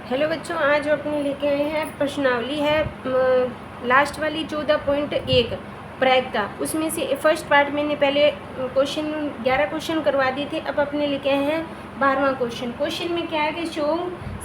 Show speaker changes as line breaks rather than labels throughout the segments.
Hello बच्चों, आज जो अपने लेके आए हैं प्रश्नावली है लास्ट वाली 14.1 प्रायिकता। उसमें से फर्स्ट पार्ट मैंने पहले क्वेश्चन 11 क्वेश्चन करवा दिए थे। अब अपने लेके आए हैं 12वां क्वेश्चन। क्वेश्चन में क्या है कि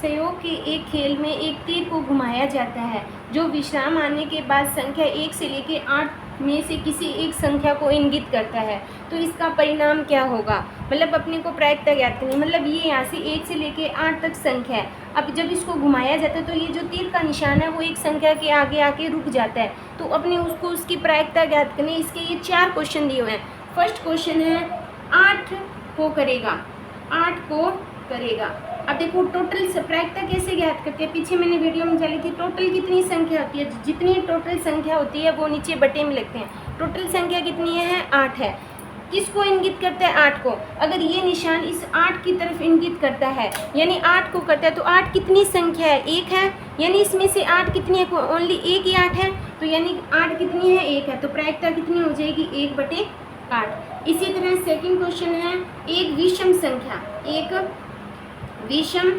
संयोग के एक खेल में एक तीर को घुमाया जाता है जो विश्राम आने के बाद संख्या 1 से लेके 8 में से किसी एक संख्या को इंगित करता है। तो इसका परिणाम क्या होगा, मतलब अपने को प्रायिकता ज्ञात करनी। मतलब ये यहाँ से 1 से लेके 8 तक संख्या है। अब जब इसको घुमाया जाता है तो ये जो तीर का निशान है वो एक संख्या के आगे आके रुक जाता है। तो अपने उसको उसकी प्रायिकता ज्ञात करनी। इसके ये 4 क्वेश्चन दिए हुए हैं। फर्स्ट क्वेश्चन है 8 को करेगा, 8 को करेगा। अब देखो टोटल प्रायिकता कैसे ज्ञात करते हैं, पीछे मैंने वीडियो में चली थी। टोटल कितनी संख्या होती है, जितनी टोटल संख्या होती है वो नीचे बटे में लिखते हैं। टोटल संख्या कितनी है, 8 है। किसको इंगित करता है, 8 को। अगर ये निशान इस 8 की तरफ इंगित करता है यानी 8 को करता है तो 8 कितनी संख्या है, 1 है। यानी इसमें से 8 कितनी है, ओनली एक ही 8 है। तो यानी 8 कितनी है, 1 है। तो प्रायिकता कितनी हो जाएगी, 1/8। इसी तरह सेकंड क्वेश्चन है एक विषम संख्या, एक विषम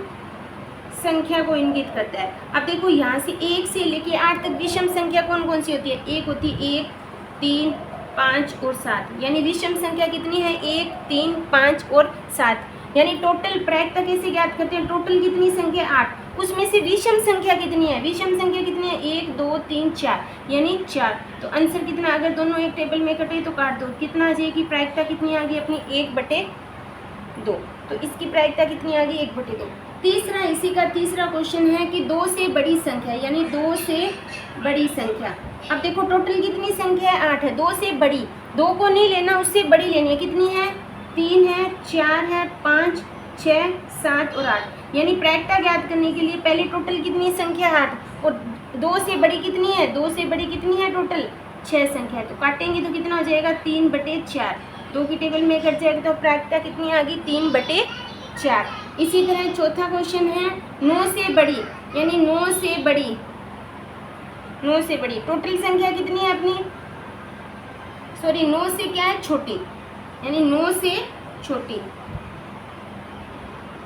संख्या को इंगित करता है। अब देखो यहाँ से 1 से लेके 8 तक विषम संख्या कौन कौन सी होती है, एक होती है 1, 3, 5 और 7। यानी विषम संख्या कितनी है, 1, 3, 5 और 7। यानी टोटल प्रायिकता कैसे ज्ञात करते हैं, टोटल कितनी संख्या 8, उसमें से विषम संख्या कितनी है, विषम संख्या कितनी है, 1, 2, 3, 4 यानी 4। तो आंसर कितना, अगर दोनों एक टेबल में कटे तो काट दो, कितना आ जाएगी प्रायिकता, कितनी आ गई अपनी 1/2। तो इसकी प्रायिकता कितनी आ गई, 1/2। तीसरा, इसी का तीसरा क्वेश्चन है कि 2 से बड़ी संख्या, यानी 2 से बड़ी संख्या। अब देखो टोटल कितनी संख्या है, 8 है। 2 से बड़ी, 2 को नहीं लेना, उससे बड़ी लेनी है। कितनी है, 3 है, 4 है, 5, 6, 7 और 8। यानी प्रायिकता ज्ञात करने के लिए पहले टोटल कितनी संख्या 8 और 2 से बड़ी कितनी है, 2 से बड़ी कितनी है, टोटल 6 संख्या है। तो काटेंगे तो कितना हो जाएगा, 3/4। 2 की टेबल में कट जाएगा तो प्रायिकता कितनी आ गई, 3/4। इसी तरह चौथा क्वेश्चन है 9 से बड़ी, यानी 9 से बड़ी, 9 से बड़ी टोटल संख्या कितनी है अपनी, सॉरी 9 से क्या है, छोटी, यानी 9 से छोटी।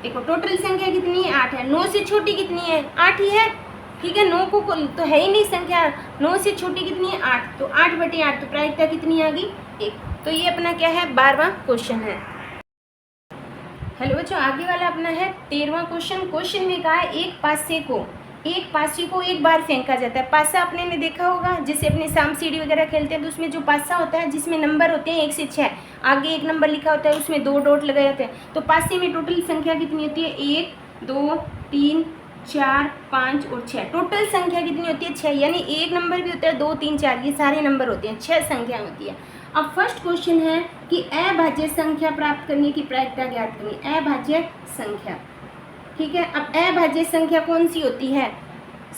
देखो टोटल संख्या कितनी है, 8 है। 9 से छोटी कितनी है, 8 ही है, ठीक है। 9 को तो है ही नहीं संख्या, 9 से छोटी कितनी है, 8। तो 8/8। तो प्रायिकता कितनी आ गई, 1। तो ये अपना क्या है, 12वां क्वेश्चन है। हेलो बच्चों, आगे वाला अपना है 13वां क्वेश्चन। क्वेश्चन में कहा है एक पासे को एक बार फेंका जाता है। पासा आपने ने देखा होगा, जैसे अपने सांप सीढ़ी वगैरह खेलते हैं तो उसमें जो पासा होता है जिसमें नंबर होते हैं 1 से 6, आगे एक नंबर लिखा होता है, उसमें 2 डॉट लगाए जाते हैं। तो पासे में टोटल संख्या कितनी होती है, 1, 2, 3, 4, 5 और 6। टोटल संख्या कितनी होती है, 6। यानी एक नंबर भी होता है, 2, 3, 4, ये सारे नंबर होते हैं, 6 संख्या होती है। अब फर्स्ट क्वेश्चन है कि अभाज्य संख्या प्राप्त करने की प्रायिकता ज्ञात करनी। अभाज्य संख्या, ठीक है। अब अभाज्य संख्या कौन सी होती है,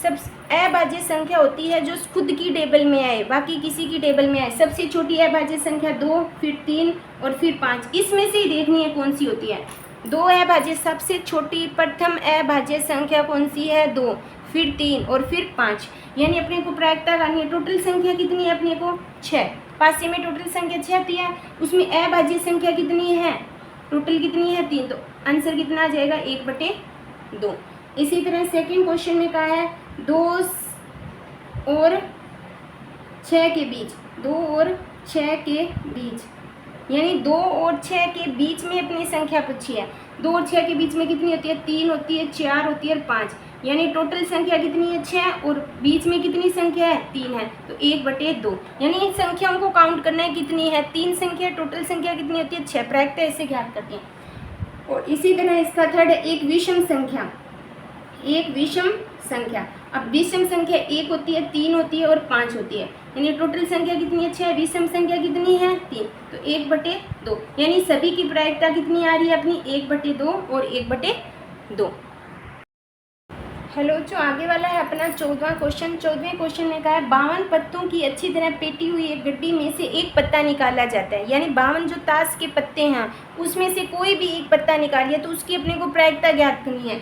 सब अभाज्य संख्या होती है जो खुद की टेबल में आए, बाकी किसी की टेबल में आए। सबसे छोटी अभाज्य संख्या 2, फिर 3 और फिर 5। इसमें से ही देखनी है कौन सी होती है। 2 अभाज्य, सबसे छोटी प्रथम अभाज्य संख्या कौन सी है, 2, फिर 3 और फिर 5। यानी अपने को प्रायिकता करनी है। टोटल संख्या कितनी है अपने को, 6। पासे में टोटल संख्या 6 होती है, उसमें अभाज्य संख्या कितनी है, टोटल कितनी है, 3। तो आंसर कितना आ जाएगा, 1/2। इसी तरह सेकंड क्वेश्चन में कहा है 2 और 6 के बीच, 2 और 6 के बीच, यानी 2 और 6 के बीच में अपनी संख्या पूछी है। 2 और 6 के बीच में कितनी होती है, 3 होती है, 4 होती है और 5। यानी टोटल संख्या कितनी है, 6 और बीच में कितनी संख्या है, 3 है। तो 1/2। यानी इन संख्याओं को काउंट करना है, कितनी है, 3 संख्या। टोटल संख्या कितनी होती है, 6। प्रायिकता ऐसे ज्ञात करते हैं। और इसी तरह इसका थर्ड है एक विषम संख्या, एक विषम संख्या। अब विषम संख्या 1 होती है, 3 होती है और 5 होती है। यानी टोटल संख्या कितनी है, 6। विषम संख्या कितनी है, 3। तो 1/2। यानी सभी की प्रायिकता कितनी आ रही है अपनी, 1/2 और 1/2। हेलो, जो आगे वाला है अपना 14वां क्वेश्चन। 14वें क्वेश्चन में कहा है 52 पत्तों की अच्छी तरह पेटी हुई एक गड्डी में से एक पत्ता निकाला जाता है। यानी 52 जो ताश के पत्ते हैं उसमें से कोई भी एक पत्ता निकालिए तो उसकी अपने को प्रायिकता ज्ञात करनी है।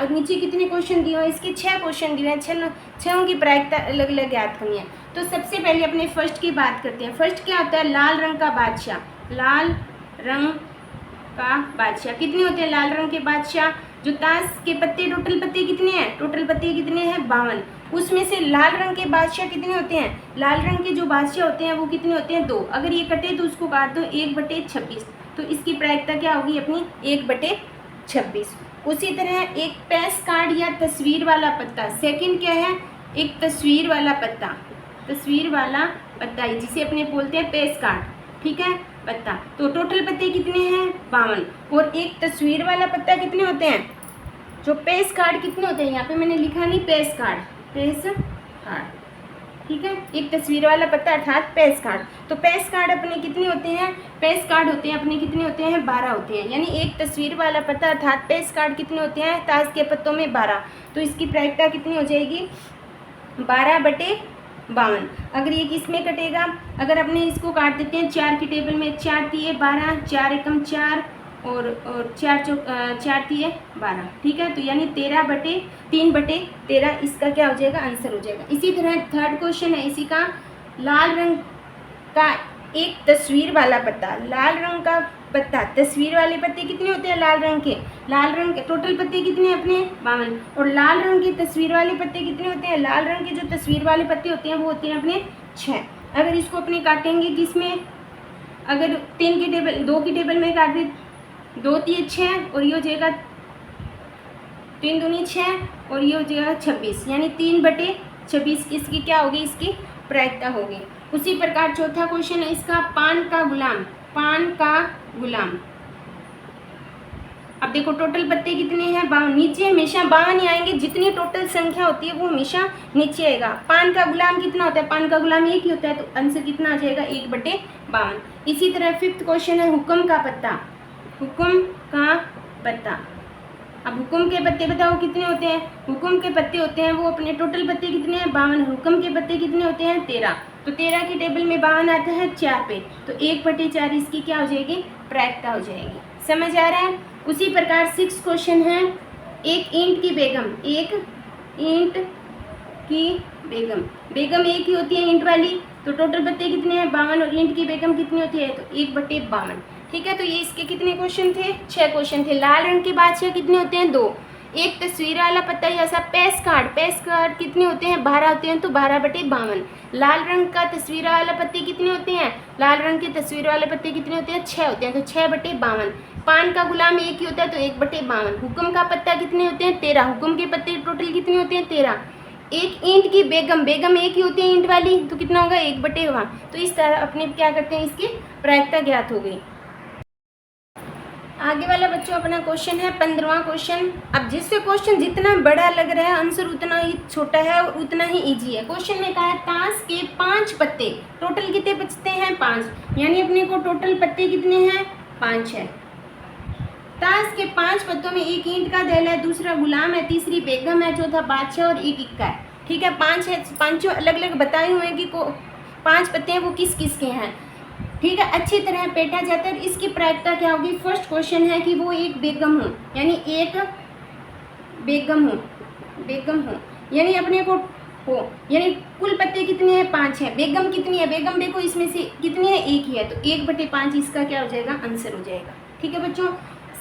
नीचे कितने क्वेश्चन दिए हैं, इसके 6 क्वेश्चन दिए हैं, 6 की प्रायिकता अलग अलग ज्ञात करनी है। तो सबसे पहले अपने फर्स्ट की बात करते हैं। फर्स्ट क्या होता है, लाल रंग का बादशाह। लाल रंग का बादशाह। कितने होते हैं लाल रंग के बादशाह? जो ताश के पत्ते, टोटल पत्ते कितने हैं? टोटल पत्ते कितने हैं? 52। उसमें से लाल रंग के बादशाह कितने होते हैं? लाल रंग के जो बादशाह होते हैं वो कितने होते हैं? 2। अगर ये कटे तो उसको काट दो 1/26, तो इसकी प्रायिकता क्या होगी अपनी? 1/26। उसी तरह एक पैस कार्ड या तस्वीर वाला पत्ता, सेकंड क्या है? एक तस्वीर वाला पत्ता, तस्वीर वाला पत्ता जिसे अपने बोलते हैं पैस कार्ड, ठीक है, पत्ता। तो टोटल पत्ते कितने हैं? 52। और एक तस्वीर वाला पत्ता कितने होते हैं? जो पैस कार्ड कितने होते हैं? यहाँ पे मैंने लिखा नहीं पैस कार्ड, पैस कार्ड, ठीक है, एक तस्वीर वाला पत्ता अर्थात पैस कार्ड। तो पैस कार्ड अपने कितने होते हैं? पैस कार्ड होते हैं अपने कितने होते हैं? 12 होते हैं। यानी एक तस्वीर वाला पत्ता अर्थात पैस कार्ड कितने होते हैं? ताश के पत्तों में 12। तो इसकी प्रायिकता कितनी हो जाएगी? 12/52। अगर ये किस में कटेगा? अगर अपने इसको काट देते हैं 4 की टेबल में, 4 तिये 12, 4 एकम 4 और 4 तिये 12, ठीक है। तो यानी 3/13 इसका क्या हो जाएगा? आंसर हो जाएगा। इसी तरह थर्ड क्वेश्चन है इसी का, लाल रंग का एक तस्वीर वाला पत्ता, लाल रंग का पत्ता, तस्वीर वाले पत्ते कितने होते हैं लाल रंग के? लाल रंग के टोटल पत्ते कितने हैं अपने? 52। और लाल रंग के तस्वीर वाले पत्ते कितने होते हैं? लाल रंग के जो तस्वीर वाले पत्ते होते हैं वो होते हैं अपने 6। अगर इसको अपने काटेंगे किसमें? अगर 3 की टेबल 2 की टेबल में काट दे, 2 तिये 6 और ये हो जाएगा 3 दूनी 6 और ये हो जाएगा 26, यानी 3/26 इसकी क्या होगी? इसकी प्रायिकता होगी। उसी प्रकार चौथा क्वेश्चन है इसका, पान का गुलाम, पान का गुलाम। अब देखो टोटल पत्ते कितने हैं? 52। नीचे हमेशा 52 ही आएंगे, जितनी टोटल संख्या होती है वो हमेशा नीचे आएगा। पान का गुलाम कितना होता है? पान का गुलाम एक ही होता है, तो आंसर कितना आ जाएगा? 1/52। इसी तरह फिफ्थ क्वेश्चन है, हुक्म का पत्ता, हुक्म का पत्ता। अब हुक्म के पत्ते बताओ कितने होते हैं? हुक्म के पत्ते होते हैं वो अपने टोटल पत्ते कितने हैं? 52। हुक्म के पत्ते कितने होते हैं? 13। तो 13 की टेबल में 52 आता है 4 पे, तो 1/4 इसकी क्या हो जाएगी? प्रायिकता हो जाएगी। समझ आ रहा है? उसी प्रकार 6 क्वेश्चन है, एक ईंट की बेगम, एक ईंट की बेगम, बेगम एक ही होती है ईंट वाली, तो टोटल पत्ते कितने हैं? 52। और ईंट की बेगम कितनी होती है? तो 1/52, ठीक है। तो ये इसके कितने क्वेश्चन थे? 6 क्वेश्चन थे। लाल रंग के बादशाह कितने होते हैं? 2। एक तस्वीर वाला पत्ता या सा पैस कार्ड, पैस कार्ड कितने होते हैं? 12 होते हैं, तो 12/52। लाल रंग का तस्वीर वाला पत्ते कितने होते हैं? लाल रंग के तस्वीर वाले पत्ते कितने होते हैं? 6 होते हैं, तो 6/52। पान का गुलाम एक ही होता है, तो 1/52। हुक्म का पत्ता कितने होते हैं? 13। हुक्म के पत्ते टोटल कितने होते हैं? 13। एक ईंट की बेगम, बेगम एक ही होती है ईंट वाली, तो कितना होगा? 1/1। तो इस तरह अपने क्या करते हैं, इसकी प्रायिकता ज्ञात हो गई। आगे वाला बच्चों अपना क्वेश्चन है 15वां क्वेश्चन। अब जिससे क्वेश्चन जितना बड़ा लग रहा है आंसर उतना ही छोटा है और उतना ही इजी है। क्वेश्चन में कहा है ताश के 5 पत्ते, टोटल कितने बचते हैं? 5, यानी अपने को टोटल पत्ते कितने हैं? 5 है। ताश के 5 पत्तों में एक ईंट का दहल है, दूसरा गुलाम है, तीसरी बेगम है, चौथा बादशाह और एक इक्का है, ठीक है। 5 है, पांचों अलग अलग बताए हुए हैं कि 5 पत्ते हैं वो किस किस के हैं, ठीक है। अच्छी तरह पेटा जाता है। इसकी प्रायिकता क्या होगी? फर्स्ट क्वेश्चन है कि वो एक बेगम हो, यानी एक बेगम हो, बेगम हो यानी अपने को हो, यानी कुल पत्ते कितने हैं? 5 है। बेगम कितनी है? बेगम देखो इसमें से कितनी है? एक ही है, तो 1/5 इसका क्या हो जाएगा? आंसर हो जाएगा, ठीक है बच्चों।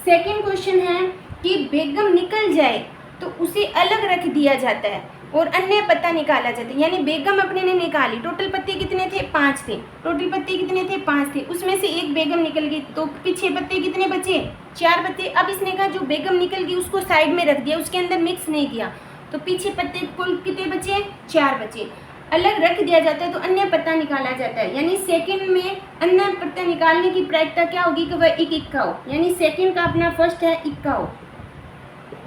सेकेंड क्वेश्चन है कि बेगम निकल जाए तो उसे अलग रख दिया जाता है और अन्य पत्ता निकाला जाता है, यानी बेगम अपने ने निकाली, टोटल पत्ते कितने थे? 5 थे। टोटल पत्ते कितने थे? 5 थे। उसमें से एक बेगम निकल गई, तो पीछे पत्ते कितने बचे? 4 पत्ते। अब इसने कहा जो बेगम निकल गई उसको साइड में रख दिया, उसके अंदर मिक्स नहीं किया, तो पीछे पत्ते कुल कितने बचे? 4 बचे। अलग रख दिया जाता है तो अन्य पत्ता निकाला जाता है, यानी सेकंड में अन्य पत्ता निकालने की प्रायिकता क्या होगी कि वह एक इक्का हो, यानी सेकंड का अपना फर्स्ट है इक्का हो,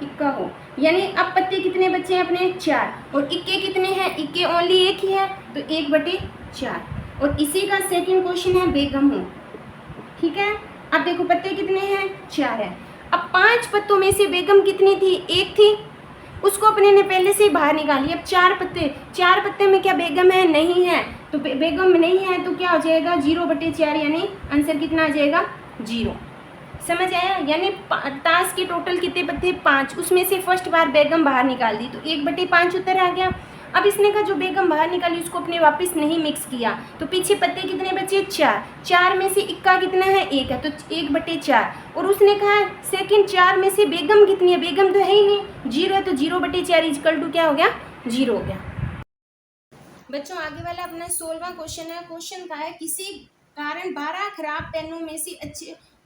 इक्का हो। यानी अब पत्ते कितने बचे हैं अपने? 4। और इक्के कितने हैं? इक्के ओनली एक ही है, तो 1/4। और इसी का सेकंड क्वेश्चन है बेगम हो, ठीक है। अब देखो पत्ते कितने हैं? 4 है। अब 5 पत्तों में से बेगम कितनी थी? एक थी, उसको अपने ने पहले से ही बाहर निकाली। अब 4 पत्ते में क्या बेगम है? नहीं है, तो बेगम नहीं है तो क्या हो जाएगा? 0/4, यानी आंसर कितना आ जाएगा? 0। समझ आया? यानी ताश के टोटल कितने पत्ते? 5, उसमें से फर्स्ट बार बेगम बाहर निकाल दी, तो 1/5 उत्तर आ गया। अब इसने कहा जो बेगम बाहर निकाली उसको अपने वापस नहीं मिक्स किया, तो पीछे पत्ते कितने बचे? 4। 4 में से इक्का कितना है? 1 है, तो 1/4। और उसने कहा सेकंड 4 में से बेगम कितनी है? बेगम तो है ही नहीं, 0 है, तो 0/4 इक्वल टू क्या हो गया? 0 हो गया। बच्चों आगे वाला अपना 16वां क्वेश्चन है। क्वेश्चन का है किसी कारण 12 खराब पेनों में से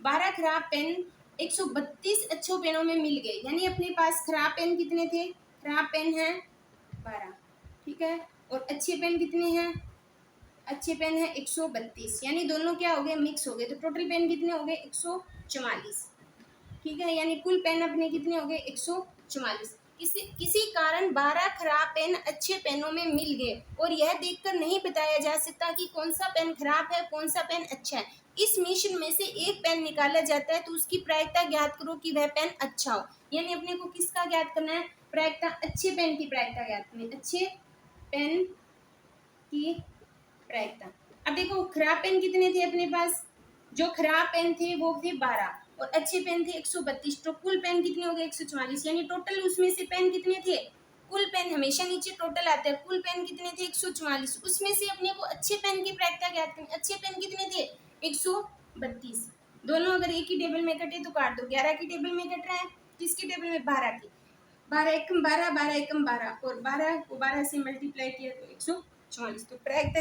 12 खराब पेन 132 अच्छे पेनों में मिल गए। यानी अपने पास खराब पेन कितने थे? खराब पेन है 12, ठीक है, और अच्छे पेन कितने हैं? अच्छे पेन है 132, यानी दोनों क्या हो गए? मिक्स हो गए। तो टोटल पेन कितने हो गए? 144, ठीक है, यानी कुल पेन अपने कितने हो गए? 144। किसी कारण 12 खराब पेन अच्छे पेनों में मिल गए और यह देखकर नहीं बताया जा सकता कि कौन सा पेन खराब है कौन सा पेन अच्छा है। इस मिश्रण में से एक पेन निकाला जाता है तो उसकी प्रायिकता ज्ञात करो कि वह पेन अच्छा हो। यानी अपने को किसका ज्ञात करना है? प्रायिकता, अच्छे पेन की प्रायिकता ज्ञात करनी है, अच्छे पेन की प्रायिकता। अब देखो खराब पेन कितने थे अपने पास? जो खराब पेन थे वो थे 12 और अच्छे पेन थे 132, तो कुल पेन कितने हो गए? 144, यानी टोटल उसमें से पेन कितने थे? कुल पेन हमेशा नीचे टोटल आता है, कुल पेन कितने थे? 144, उसमें से अपने को अच्छे पेन की प्रायिकता ज्ञात करनी। अच्छे पेन कितने थे? 132। दोनों अगर एक ही टेबल में कटे तो काट दो। 11 की टेबल में कट रहा है, किसकी टेबल में? 12 की। 12 एकम 12, 12 एकम 12, और 12 को 12 से मल्टीप्लाई किया तो 144। तो प्रायिकता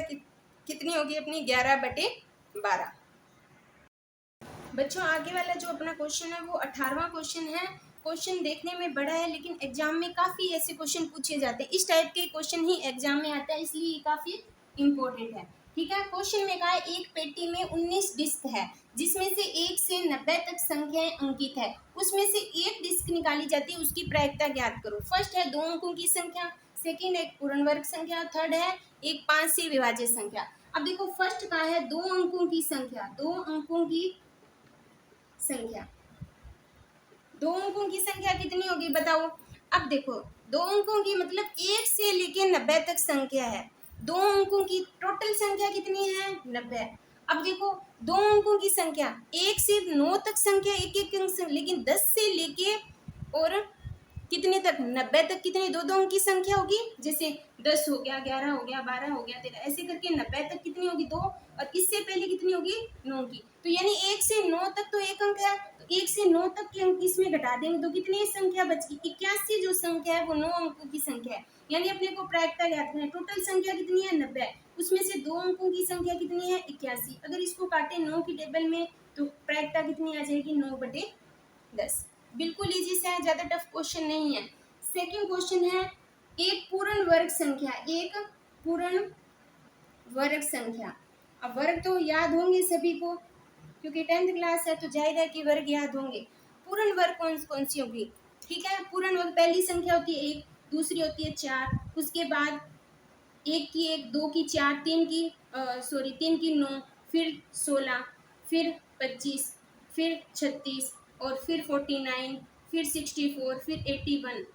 कितनी होगी अपनी? 11/12। बच्चों आगे वाला जो अपना क्वेश्चन है वो 18वां क्वेश्चन है। क्वेश्चन देखने में बड़ा है लेकिन एग्जाम में काफ़ी ऐसे क्वेश्चन पूछे जाते हैं, इस टाइप के क्वेश्चन ही एग्जाम में आता है, इसलिए ये काफ़ी इम्पोर्टेंट है, ठीक है। क्वेश्चन में कहा है एक पेटी में 19 डिस्क है जिसमें से 1 से 90 तक संख्याएं अंकित है, उसमें से एक डिस्क निकाली जाती है, उसकी प्रायिकता ज्ञात करो। फर्स्ट है 2 अंकों की संख्या, सेकेंड एक पूर्ण वर्ग संख्या, थर्ड है एक 5 से विभाज्य संख्या। अब देखो फर्स्ट का है 2 अंकों की संख्या, 2 अंकों की संख्या, 2 अंकों की संख्या कितनी होगी बताओ। अब देखो 2 अंकों की मतलब 1 से लेके 90 तक संख्या है, 2 अंकों की टोटल संख्या कितनी है? 90। अब देखो 2 अंकों की संख्या 1 से 9 तक संख्या, एक एक अंक, लेकिन 10 से लेके और कितने तक? 90 तक कितनी? 2 2 अंक की संख्या होगी, जैसे 10 हो गया, 11 हो गया, 12 हो गया, 13, ऐसे करके 90 तक कितनी होगी? 2। और इससे पहले कितनी होगी? 9 की। तो यानी 1 से 9 तक तो एक अंक है, तो 1 से 9 तक के अंक इसमें घटा देंगे तो कितनी संख्या बचगी? 81 जो संख्या है वो 9 अंकों की संख्या है, यानी अपने को प्रायिकता ज्ञात करना है। टोटल संख्या कितनी है? 90, उसमें से 2 अंकों की संख्या कितनी है? 81। अगर इसको काटे 9 की टेबल में तो प्रायिकता कितनी आ जाएगी? 9/10। बिल्कुल इजी से है, ज़्यादा टफ क्वेश्चन नहीं है। सेकंड क्वेश्चन है एक पूर्ण वर्ग संख्या, एक पूर्ण वर्ग संख्या। अब वर्ग तो याद होंगे सभी को, क्योंकि 10th क्लास है तो जाहिर है कि वर्ग याद होंगे। पूर्ण वर्ग कौन कौन सी होगी? ठीक है, पूर्ण वर्ग पहली संख्या होती है 1, दूसरी होती है 4, उसके बाद 1 की 1, 2 की 4, 3 की 9, फिर 16, फिर 25, फिर 36, और फिर 49, फिर 64, फिर 81,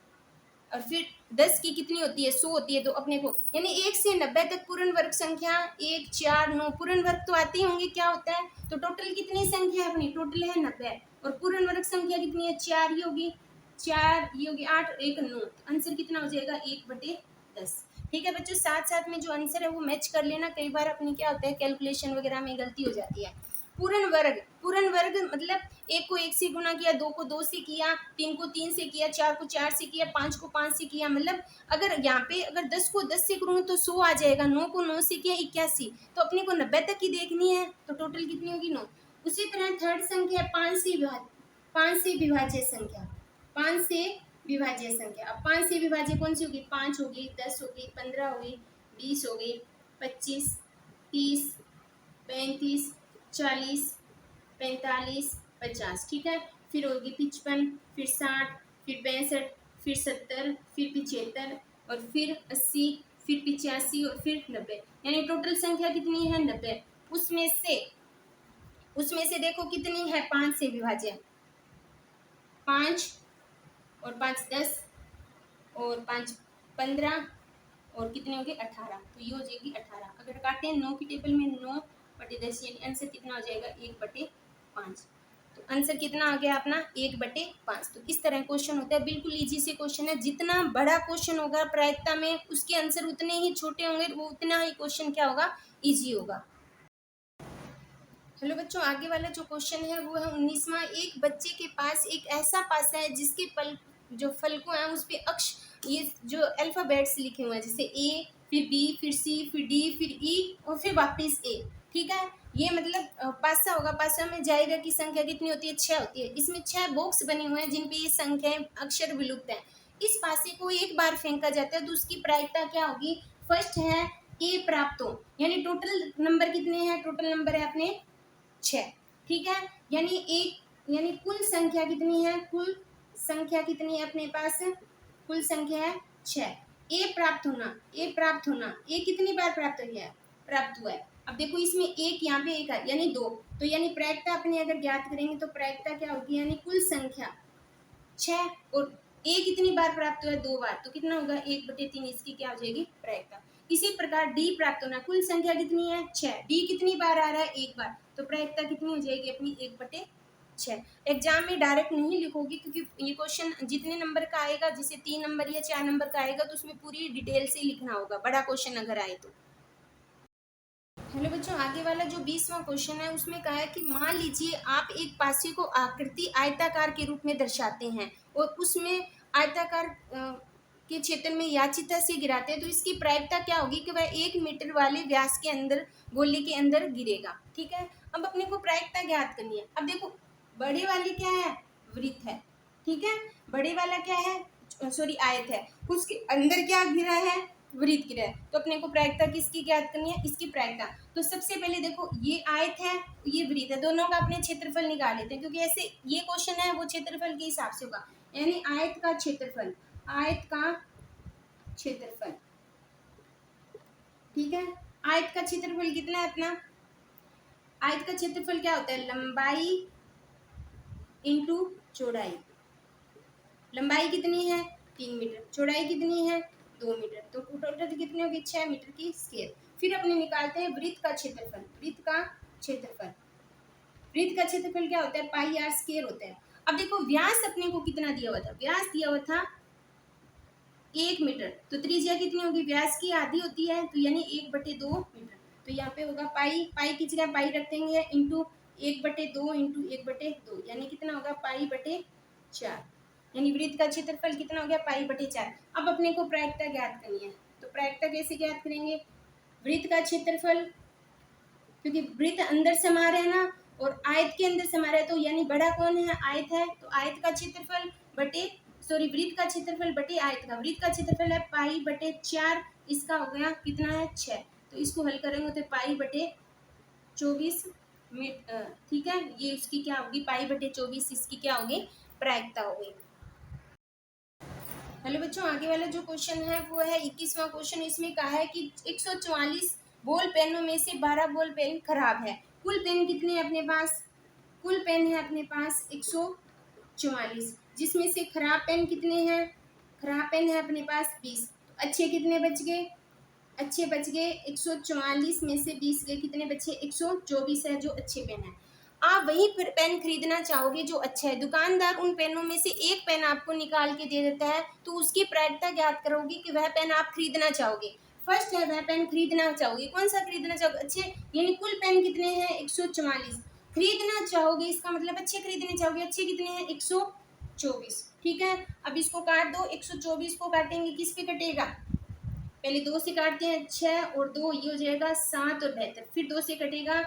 और फिर 10 की कितनी होती है? 100 होती है। तो अपने को यानी 1 से 90 तक पूर्ण वर्ग संख्या 1, 4, 9 पूर्ण वर्ग तो आते ही होंगे, क्या होता है? तो टोटल कितनी संख्या है अपनी? टोटल है 90, और पूर्ण वर्ग संख्या कितनी है? 4 ही होगी, 4 ये होगी 8, 1 9, आंसर कितना हो जाएगा? 1/10। ठीक है बच्चों, साथ साथ में जो आंसर है वो मैच कर लेना, कई बार अपनी क्या होता है कैलकुलेशन वगैरह में गलती हो जाती है। पूर्ण वर्ग मतलब 1 को 1 से गुना किया, 2 को 2 से किया, 3 को 3 से किया, 4 को 4 से किया, 5 को 5 से किया, मतलब अगर यहाँ पे अगर 10 को 10 से करूँगा तो 100 आ जाएगा, 9 को 9 से किया 81, तो अपने को 90 तक की देखनी है, तो टोटल कितनी होगी? 9। उसी तरह थर्ड संख्या 5 से विभाज्य संख्या, 5 से विभाज्य संख्या। अब 5 से विभाज्य कौन सी होगी? 5 होगी, 10 होगी, 15 होगी, 20 होगी, 25, 30, 35, 40, 45, 50, ठीक है। फिर होगी 55, फिर 60, फिर 65, फिर 70, फिर 75, और फिर 80, फिर 85, और फिर 90, यानी टोटल संख्या कितनी है? 90। उसमें से देखो कितनी है 5 से विभाज्य? 5 और 5 10, और 5 15, और कितने होंगे? 18, तो ये हो जाएगी 18। अगर काटे 9 की टेबल में 9/10, यानी आंसर कितना हो जाएगा? 1/5। तो आंसर कितना आ गया अपना 1/5। तो इस तरह क्वेश्चन होता है, बिल्कुल इजी से क्वेश्चन है। जितना बड़ा क्वेश्चन होगा प्रायिकता में उसके आंसर उतने ही छोटे होंगे, वो उतना ही क्वेश्चन क्या होगा, इजी होगा। हेलो बच्चों, आगे वाला जो क्वेश्चन है वो है 19वां। एक बच्चे के पास एक ऐसा पासा है जिसके जो फलकों हैं उस पे अक्ष ये जो अल्फाबेट्स लिखे हुए हैं, जैसे ए, फिर बी, फिर सी, फिर डी, फिर ई और फिर वापस ए। ठीक है, ये मतलब पासा होगा। पासा में जाएगा की संख्या कितनी होती है, 6 होती है। इसमें 6 बॉक्स बने हुए हैं जिन पे ये संख्याएं अक्षर विलुप्त है। इस पासे को एक बार फेंका जाता है तो उसकी प्रायिकता क्या होगी। फर्स्ट है ए प्राप्त हो, यानी टोटल नंबर कितने हैं, टोटल नंबर है अपने 6। ठीक है, यानी एक, यानी कुल संख्या कितनी है, कुल संख्या कितनी है अपने पास, कुल संख्या है 6। ए प्राप्त होना, ए प्राप्त होना, ए कितनी बार प्राप्त हुआ है, प्राप्त हुआ है। अब देखो इसमें एक, यहाँ पे एक है यानी 2। तो यानी प्रायिकता अपने अगर ज्ञात करेंगे तो प्रायिकता क्या होगी, यानी कुल संख्या 6 और ए कितनी बार प्राप्त हुआ है, 2 बार। तो कितना होगा 1/3, इसकी क्या हो जाएगी प्रायिकता। इसी प्रकार डी प्राप्त होना, कुल संख्या कितनी है 6, डी कितनी बार आ रहा है, 1 बार। तो प्रायिकता कितनी हो जाएगी अपनी 1/6। एग्जाम में डायरेक्ट नहीं लिखोगी क्योंकि ये क्वेश्चन जितने नंबर का आएगा, जैसे 3 नंबर या 4 नंबर का आएगा तो उसमें पूरी डिटेल से लिखना होगा, बड़ा क्वेश्चन अगर आए तो। हेलो बच्चों, आगे वाला जो 20वां क्वेश्चन है उसमें कहा है कि मान लीजिए आप एक पासे को आकृति आयताकार के रूप में दर्शाते हैं और उसमें आयताकार के क्षेत्र में याचिता से गिराते हैं, तो इसकी प्रायिकता क्या होगी कि वह 1 मीटर वाले व्यास के अंदर, गोले के अंदर गिरेगा। ठीक है, अब अपने को प्रायिकता ज्ञात करनी है। अब देखो बड़े वाली क्या है, वृत्त है। ठीक है, बड़े वाला क्या है, सॉरी आयत है, उसके अंदर क्या गिरा है, वृत्त गिरा है। तो अपने को प्रायिकता किसकी ज्ञात करनी है, इसकी प्रायिकता। तो सबसे पहले देखो ये आयत है, ये वृत्त है, दोनों का अपने क्षेत्रफल निकाल लेते हैं क्योंकि ऐसे ये क्वेश्चन है वो क्षेत्रफल के हिसाब से होगा। यानी आयत का क्षेत्रफल, आयत का क्षेत्रफल। ठीक है, आयत का क्षेत्रफल कितना है अपना, आयत का क्षेत्रफल क्या होता है, लंबाई इंटू चौड़ाई। लंबाई कितनी है 3 मीटर, चौड़ाई कितनी है 2 मीटर, तो टोटल कितनी होगी 6 मीटर की स्केयर। फिर अपने निकालते हैं वृत्त का क्षेत्रफल, वृत्त का क्षेत्रफल। वृत्त का क्षेत्रफल क्या होता है, पाई आर स्केयर होता है। अब देखो व्यास अपने को कितना दिया हुआ था, व्यास दिया हुआ था 1 मीटर, तो त्रिज्या कितनी होगी, व्यास की आधी होती है तो यानी 1/2 मीटर। तो यहाँ पे होगा पाई, पाई की जगह पाई रख देंगे इंटू 1/2 इंटू 1/2, यानी कितना होगा पाई/4। यानी वृत्त का क्षेत्रफल कितना हो गया पाई/4। अब अपने को प्रायिकता ज्ञात करनी है, तो प्रायिकता कैसे ज्ञात करेंगे, वृत्त का क्षेत्रफल, क्योंकि वृत्त अंदर समा रहे हैं ना और आयत के अंदर समा रहे, तो यानी बड़ा कौन है, आयत है, तो आयत का क्षेत्रफल बटे, सॉरी वृत्त का क्षेत्रफल बटे आयत का। वृत्त का क्षेत्रफल है पाई/4, इसका हो गया कितना है 6। तो इसको हल करेंगे तो पाई/24 मीटर। ठीक है, ये उसकी क्या होगी पाई/24, इसकी क्या होगी प्रायिकता होगी। हेलो बच्चों, आगे वाला जो क्वेश्चन है वो है 21वां क्वेश्चन। इसमें कहा है कि 144 बॉल पेनों में से 12 बॉल पेन खराब है। कुल पेन कितने हैं अपने पास, कुल पेन है अपने पास 144, जिसमें से खराब पेन कितने हैं, खराब पेन है अपने पास 20। तो अच्छे कितने बच गए, अच्छे बच गए 144 में से 20 गए, कितने बचे 124 है जो अच्छे पेन है। आप वही पेन खरीदना चाहोगे जो अच्छा है, दुकानदार उन पेनों में से एक पेन आपको निकाल के दे देता है, तो उसकी प्रायिकता ज्ञात करोगे कि वह पेन आप खरीदना चाहोगे। फर्स्ट है वह पेन खरीदना चाहोगे, कौन सा खरीदना चाहोगे, अच्छे, यानी कुल पेन कितने हैं 144, खरीदना चाहोगे इसका मतलब अच्छे खरीदने चाहोगे, अच्छे कितने हैं 124। ठीक है, अब इसको काट दो, 124 को काटेंगे किस पे कटेगा, पहले 2 से काटते हैं 6 और 2, ये हो जाएगा 7 और 72, फिर 2 से कटेगा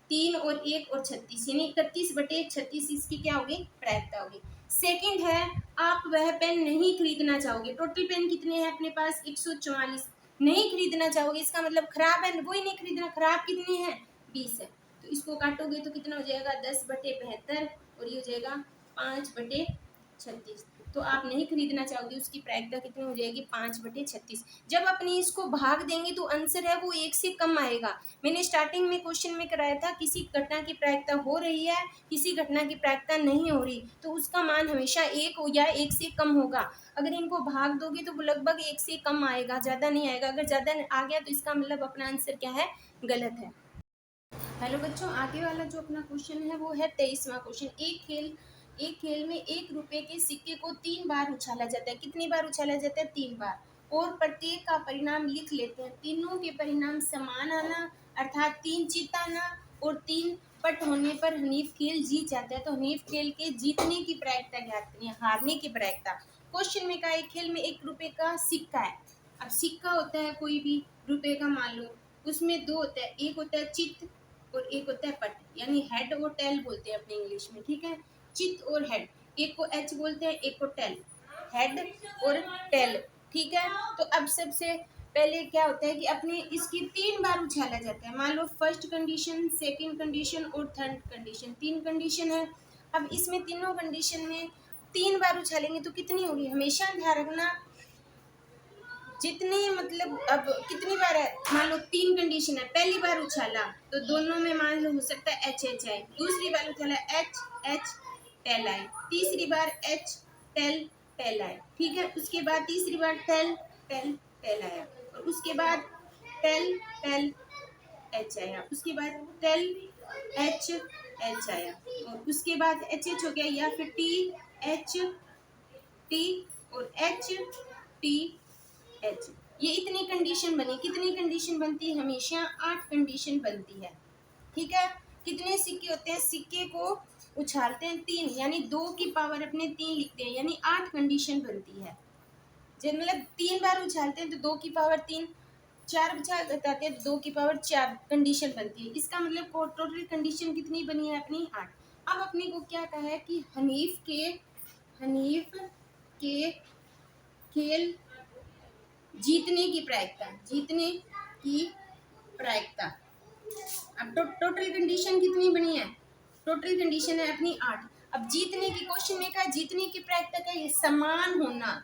3 और 1 और 36, यानी 31/36 इसकी क्या होगी प्रायिकता होगी। सेकंड है आप वह पेन नहीं खरीदना चाहोगे, टोटल पेन कितने हैं अपने पास 144, नहीं खरीदना चाहोगे इसका मतलब खराब है वही नहीं खरीदना, खराब कितनी है 20 है। तो इसको काटोगे तो कितना हो जाएगा 10/72 और ये हो जाएगा 5/36। तो आप नहीं खरीदना चाहोगे, उसकी प्रायिकता कितनी हो जाएगी 5/36। जब अपनी इसको भाग देंगे तो आंसर है वो 1 से कम आएगा। मैंने स्टार्टिंग में क्वेश्चन में कराया था किसी घटना की प्रायिकता हो रही है, किसी घटना की प्रायिकता नहीं हो रही, तो उसका मान हमेशा 1 हो या 1 से कम होगा। अगर इनको भाग दोगे तो वो लगभग 1 से कम आएगा, ज़्यादा नहीं आएगा। अगर ज़्यादा आ गया तो इसका मतलब अपना आंसर क्या है गलत है। हेलो बच्चों, आगे वाला जो अपना क्वेश्चन है वो है 23वां क्वेश्चन। एक खेल में 1 रुपए के सिक्के को 3 बार उछाला जाता है। कितनी बार उछाला जाता है? 3 बार। और प्रत्येक का परिणाम लिख लेते हैं। तीनों के परिणाम समान आना, अर्थात 3 चित आना और 3 पट होने पर हनीफ खेल जीत जाता है। तो हनीफ खेल के जीतने की प्रायिकता ज्ञात करिए, हारने की प्रायिकता। क्वेश्चन में कहा, एक खेल में 1 रुपए का सिक्का है। अब सिक्का होता है कोई भी रुपए का, मान लो उसमें 2 होता है, एक होता है चित और एक होता है पट, यानी हेड और टेल बोलते हैं अपने इंग्लिश में, ठीक है। चित और हेड, एक को एच बोलते हैं, एक को टेल, हेड और टेल, ठीक है। तो अब सबसे पहले क्या होता है कि अपने इसकी 3 बार उछाला जाता है। मान लो फर्स्ट कंडीशन, सेकंड कंडीशन और थर्ड कंडीशन, 3 कंडीशन है। अब इसमें तीनों कंडीशन में 3 बार उछालेंगे तो कितनी होगी? हमेशा ध्यान रखना, जितनी मतलब अब कितनी बार है, मान लो 3 कंडीशन है। पहली बार उछाला तो दोनों में मान लो हो सकता है एच एच आए, दूसरी बार उछाला एच एच टेल आए, तीसरी बार एच टेल टेल आए, ठीक है। उसके बाद तीसरी बार टेल टेल टेल आया, और उसके बाद टेल टेल एच आया, उसके बाद टेल एच एच आया, और उसके बाद एच एच हो गया, या फिर टी एच टी और एच टी एच। ये इतनी कंडीशन बनी। कितनी कंडीशन बनती है? हमेशा 8 कंडीशन बनती है, ठीक है। कितने सिक्के होते हैं? सिक्के को उछालते हैं 3, यानी 2 की पावर अपने 3 लिखते हैं, यानी 8 कंडीशन बनती है। जब मतलब 3 बार उछालते हैं तो 2 की पावर 3, 4 बताते हैं तो 2 की पावर 4 कंडीशन बनती है। इसका मतलब टोटल कंडीशन कितनी बनी है अपनी? 8। अब अपने को क्या कहा है कि हनीफ के खेल जीतने की प्रायिकता, जीतने की प्रायिकता। अब टोटल कंडीशन कितनी बनी है? टोटल कंडीशन है अपनी 8। अब जीतने की, क्वेश्चन में कहा जीतने की प्रायिकता क्या है? समान होना,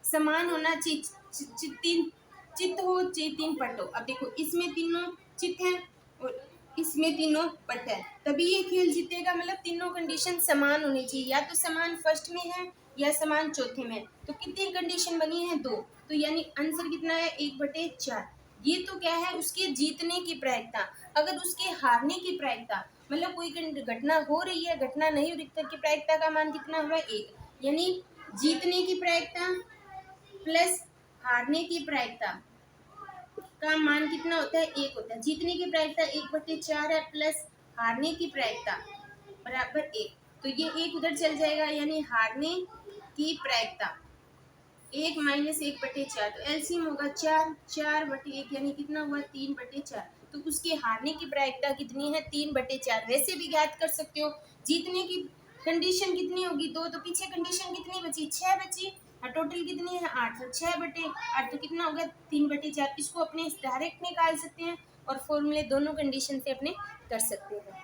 समान होना चाहिए। तीन चित्त हो चाहे 3 पट हो। अब देखो इसमें तीनों चित्त हैं और इसमें तीनों पट है, तभी ये खेल जीतेगा। मतलब तीनों कंडीशन समान होनी चाहिए, या तो समान फर्स्ट में है या समान चौथे में। तो कितनी कंडीशन बनी है? 2। तो यानी आंसर कितना है? 1/4। ये तो क्या है? उसके जीतने की प्रायिकता। अगर उसके हारने की प्रायिकता, मतलब कोई घटना हो रही है, घटना नहीं हो रही, की प्रायिकता का मान कितना हुआ? 1। यानी जीतने की प्रायिकता प्लस हारने की प्रायिकता का मान कितना होता है? 1 होता है। जीतने की प्रायिकता 1/4 है, प्लस हारने की प्रायिकता बराबर 1। तो ये 1 उधर चल जाएगा, यानी हारने की प्रायिकता 1 माइनस 1/4, तो एलसीएम होगा 4, 4/1, यानी कितना हुआ? 3/4। तो उसके हारने की प्रायिकता कितनी है? 3/4। वैसे भी ज्ञात कर सकते हो। जीतने की कंडीशन कितनी होगी? 2। तो पीछे कंडीशन कितनी बची? 6 बची। और टोटल कितनी है? 8। तो 6/8 तो कितना होगा? 3/4। इसको अपने डायरेक्ट निकाल सकते हैं और फॉर्मूले दोनों कंडीशन से अपने कर सकते हैं।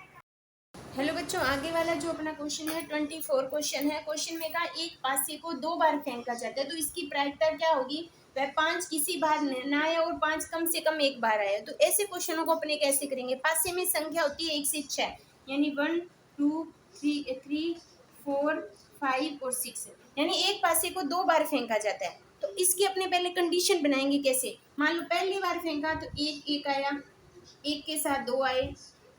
हेलो बच्चों, आगे वाला जो अपना क्वेश्चन है 24 क्वेश्चन है। क्वेश्चन में कहा, एक पासे को 2 बार फेंका जाता है, तो इसकी प्रायिकता क्या होगी? वह 5 किसी बार ना आया और 5 कम से कम 1 बार आया। तो ऐसे क्वेश्चनों को अपने कैसे करेंगे? पासे में संख्या होती है 1 से 6, यानी 1 2 3 4 5 और 6, यानी एक पासे को 2 बार फेंका जाता है। तो इसकी अपने पहले कंडीशन बनाएंगे कैसे? मान लो पहली बार फेंका तो 1 आया, 1 के साथ 2 आए,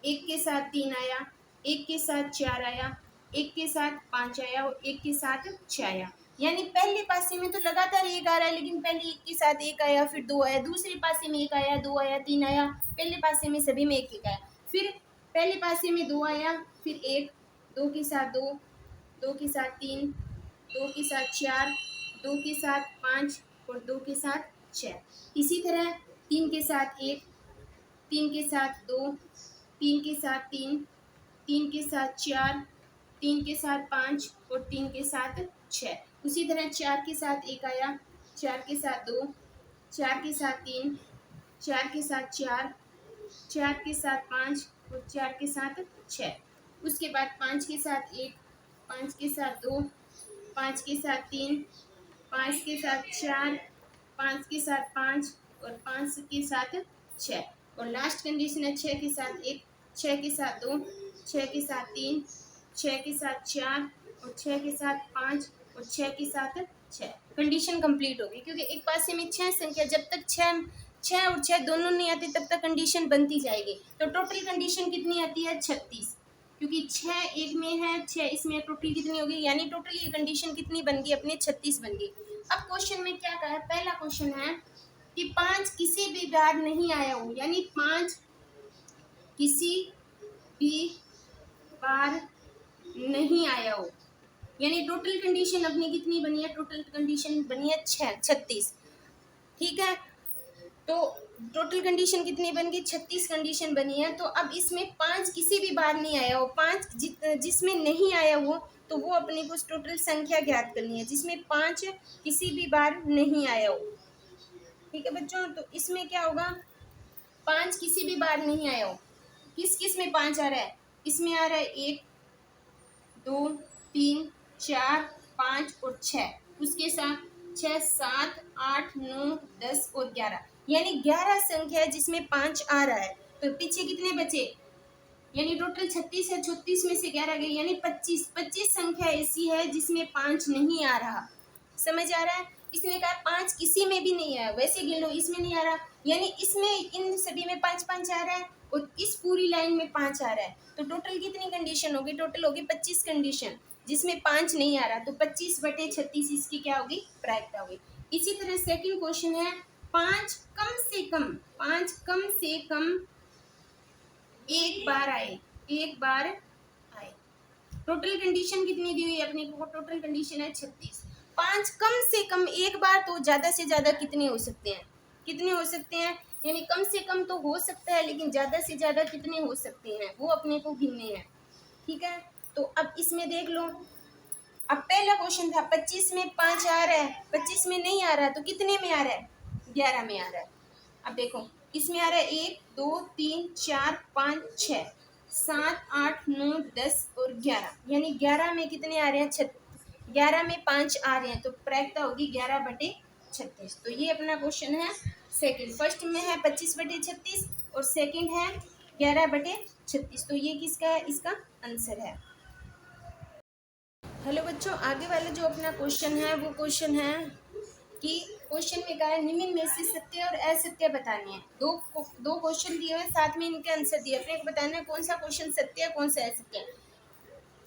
1 के साथ 3 आया, 1 के साथ 4 आया, 1 के साथ 5 आया और 1 के साथ 6 आया। यानी पहले पासे में तो लगातार 1 आ रहा है, लेकिन पहले 1 के साथ 1 आया, फिर 2 आया, दूसरे पासे में 1 आया, 2 आया, 3 आया, पहले पासे में सभी में 1 आया, फिर पहले पासे में 2 आया, फिर 1, 2 के साथ 2, 2 के साथ 3, 2 के साथ 4, 2 के साथ 5 और 2 के साथ 6। इसी तरह 3 के साथ 1, 3 के साथ 2, 3 के साथ 3, 3 के साथ 4, 3 के साथ 5 और 3 के साथ 6। उसी तरह 4 के साथ 1 आया, 4 के साथ 2, 4 के साथ 3, 4 के साथ 4, 4 के साथ 5 और 4 के साथ 6। उसके बाद 5 के साथ 1, 5 के साथ 2, 5 के साथ 3, 5 के साथ 4, 5 के साथ 5 और 5 के साथ 6। और लास्ट कंडीशन है 6 के साथ 1, 6 के साथ 2, 6 के साथ 3, 6 के साथ 4 और 6 के साथ 5 और 6 के साथ 6। कंडीशन कंप्लीट होगी, क्योंकि एक पासे में 6 संख्या, जब तक 6 6 और 6 दोनों नहीं आते तब तक कंडीशन बनती जाएगी। तो टोटल कंडीशन कितनी आती है 36, क्योंकि 6 एक में है 6 इसमें, टोटल कितनी होगी, यानी टोटल ये कंडीशन कितनी बन गई अपने 36 बन गई। अब क्वेश्चन में क्या कहा है, पहला क्वेश्चन है कि 5 किसी भी बार नहीं आया हो, यानी 5 किसी भी बार नहीं आया हो, यानी टोटल कंडीशन अपनी कितनी बनी है, टोटल कंडीशन बनी है 36। ठीक है, तो टोटल कंडीशन कितनी बन गई, 36 कंडीशन बनी है। तो अब इसमें 5 किसी भी बार नहीं आया हो, 5 जिसमें नहीं आया हो तो वो अपने को टोटल संख्या ज्ञात करनी है जिसमें 5 किसी भी बार नहीं आया हो। ठीक है बच्चों, तो इसमें क्या होगा, 5 किसी भी बार नहीं आया हो, किस किस में 5 आ रहा है, इसमें आ रहा है 1 2 3 4 5 और 6, उसके साथ 6 7 8 9 10 और 11, यानी 11 संख्या है जिसमें 5 आ रहा है। तो पीछे कितने बचे, यानी टोटल 36 है, 36 में से 11 गए, यानी 25 संख्या ऐसी है जिसमें 5 नहीं आ रहा। समझ आ रहा है, इसने कहा 5 किसी में भी नहीं आया, वैसे गिन लो इसमें नहीं आ रहा, यानी इसमें इन सभी में 5 5 आ रहा है और इस पूरी लाइन में 5 आ रहा है। तो टोटल कितनी कंडीशन होगी, टोटल होगी 25 कंडीशन जिसमें 5 नहीं आ रहा, तो 25/36 इसकी क्या होगी, प्रायिकता होगी। इसी तरह सेकंड क्वेश्चन है 5 कम से कम एक बार आए, एक बार आए। टोटल कंडीशन कितनी दी हुई है अपने को, टोटल कंडीशन है 36। 5 कम से कम एक बार, तो ज़्यादा से ज़्यादा कितने हो सकते हैं, कितने हो सकते हैं, यानी कम से कम तो हो सकता है लेकिन ज़्यादा से ज़्यादा कितने हो सकते हैं वो अपने को गिनने हैं। ठीक है, तो अब इसमें देख लो, अब पहला क्वेश्चन था 25 में 5 आ रहा है, 25 में नहीं आ रहा तो कितने में आ रहा है, 11 में आ रहा है। अब देखो इसमें आ रहा है 1 2 3 4 5 6 7 8 9 10 और 11, यानी 11 में कितने आ रहे हैं, 11 में 5 आ रहे हैं, तो प्रायिकता होगी 11/36। तो ये अपना क्वेश्चन है सेकंड। फर्स्ट में है 25/36 और सेकंड है 11/36, तो ये किसका है, इसका आंसर है। हेलो बच्चों, आगे वाला जो अपना क्वेश्चन है वो क्वेश्चन है कि क्वेश्चन में कहा है निम्न में से सत्य और असत्य बताने हैं। दो क्वेश्चन दिए हुए, साथ में इनके आंसर दिए, अपने को बताना है कौन सा क्वेश्चन सत्य है कौन सा असत्य है।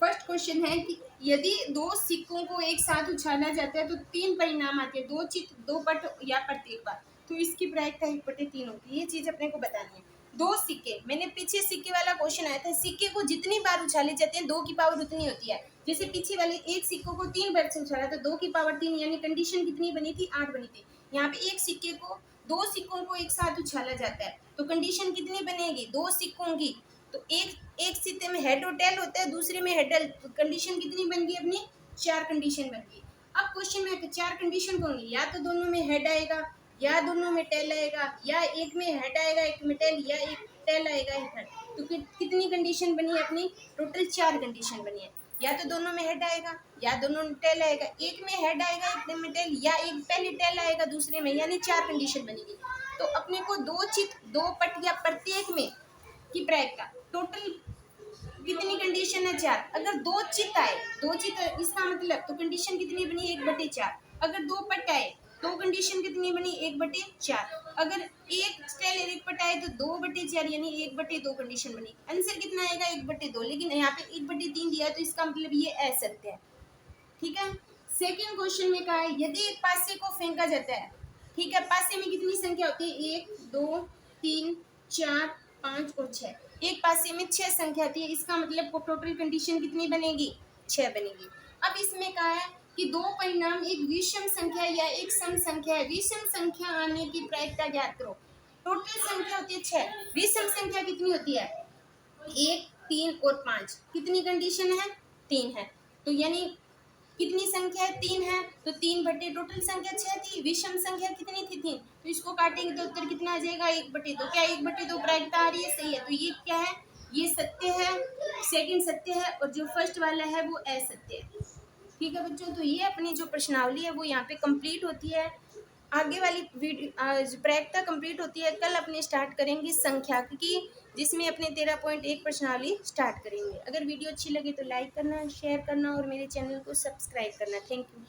फर्स्ट क्वेश्चन है कि यदि 2 सिक्कों को एक साथ उछाला जाता है तो 3 परिणाम आते हैं, 2 चित 2 पट या प्रत्येक बार, तो इसकी प्रायिकता 1/3 होती है। ये चीज अपने को बतानी है। 2 सिक्के, मैंने पीछे सिक्के वाला क्वेश्चन आया था, सिक्के को जितनी बार उछाले जाते हैं 2 की पावर उतनी होती है। जैसे पीछे वाले एक सिक्कों को 3 बार से उछाला तो 2 की पावर 3, यानी कंडीशन कितनी बनी थी, 8 बनी थी। यहाँ पे एक सिक्के को 2 सिक्कों को एक साथ उछाला जाता है तो कंडीशन कितनी बनेगी, 2 सिक्कों की, तो एक सिक्के में हेड और टेल होता है, दूसरे में हेड, तो कंडीशन कितनी बन गई अपनी, 4 कंडीशन बन गई। अब क्वेश्चन में 4 कंडीशन होंगी, या तो दोनों में हेड आएगा, या दोनों में टेल आएगा, या एक में हेड आएगा एक में टेल, या एक टेल आएगा एक हेड। तो कितनी कंडीशन बनी है अपनी, टोटल 4 कंडीशन बनी है। या तो दोनों में हेड आएगा, या दोनों में टेल आएगा, एक में हेड आएगा एक में टेल, या एक पहले टेल आएगा दूसरे में, यानी 4 कंडीशन बनेगी। तो अपने को 2 चित 2 पट या प्रत्येक में की प्रायिकता, टोटल कितनी कंडीशन है, 4। अगर 2 चित आए, 2 चित इसका मतलब तो कंडीशन कितनी बनी, 1/4। अगर 2 पट आए तो कंडीशन कितनी बनी, 1/4। अगर एक टेल एक पट आए तो 2/4, यानी 1/2 कंडीशन बनी। आंसर कितना आएगा, 1/2, लेकिन यहाँ पे 1/3 दिया है तो इसका मतलब ये असत्य है। ठीक है, सेकेंड क्वेश्चन में कहा है यदि एक पासे को फेंका जाता है, ठीक है, पासे में कितनी संख्या होती है, 1 2 3 4 5 और 6, एक पासे में 6 संख्या आती है, इसका मतलब टोटल कंडीशन कितनी बनेगी, 6 बनेगी। अब इसमें कहा है कि 2 परिणाम एक विषम संख्या या एक सम संख्या है, विषम संख्या आने की प्रायिकता ज्ञात करो। टोटल संख्या होती है 6, विषम संख्या कितनी होती है, 1 3 और 5, कितनी कंडीशन है, 3 है। तो यानी कितनी संख्या है, 3 है, तो 3 बटे टोटल संख्या 6 थी, विषम संख्या कितनी थी, 3, तो इसको काटेंगे तो उत्तर कितना आ जाएगा, 1/2। क्या 1/2 प्रायिकता आ रही है, सही है। तो ये क्या है, ये सत्य है, सेकंड सत्य है, और जो फर्स्ट वाला है वो असत्य है। ठीक है बच्चों, तो ये अपनी जो प्रश्नावली है वो यहाँ पे कंप्लीट होती है। आगे वाली वीडियो प्रायिकता कंप्लीट होती है, कल अपने स्टार्ट करेंगे संख्याकी, जिसमें अपने 13.1 प्रश्नावली स्टार्ट करेंगे। अगर वीडियो अच्छी लगे तो लाइक करना, शेयर करना और मेरे चैनल को सब्सक्राइब करना। Thank you.